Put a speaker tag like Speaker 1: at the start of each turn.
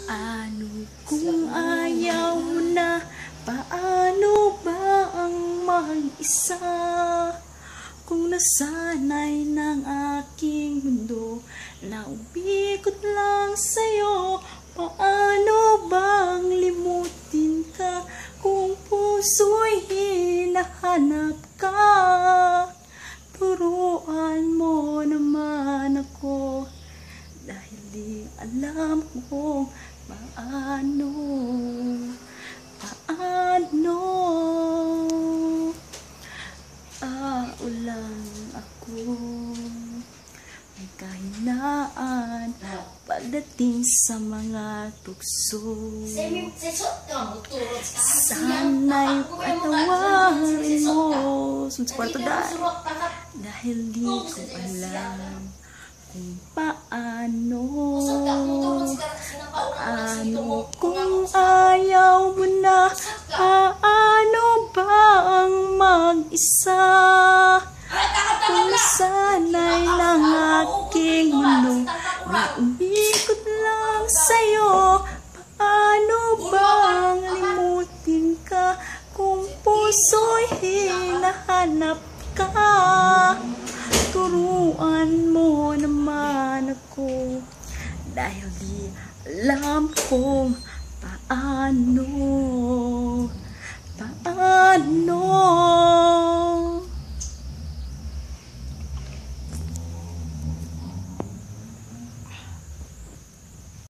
Speaker 1: Ano kung ayaw mo na? Paano ba ang mag-isa? Kung nasanay ng aking mundo na umikot lang sa'yo, paano bang limutin ka kung puso'y hinahanap ka? Turuan mo naman ako dahil di alam kung paano. Ulang ako, may kahinaan pagdating sa mga tukso. Sana'y patawarin mo dahil di ko alam kung paano. Paano kung ayaw mo na? Paano ba ang mag-isa? Kung sanay ng aking mundo na umikot lang sa'yo, paano bang limutin ka kung puso'y hinahanap ka? Turuan mo naman ako dahil di alam kung paano.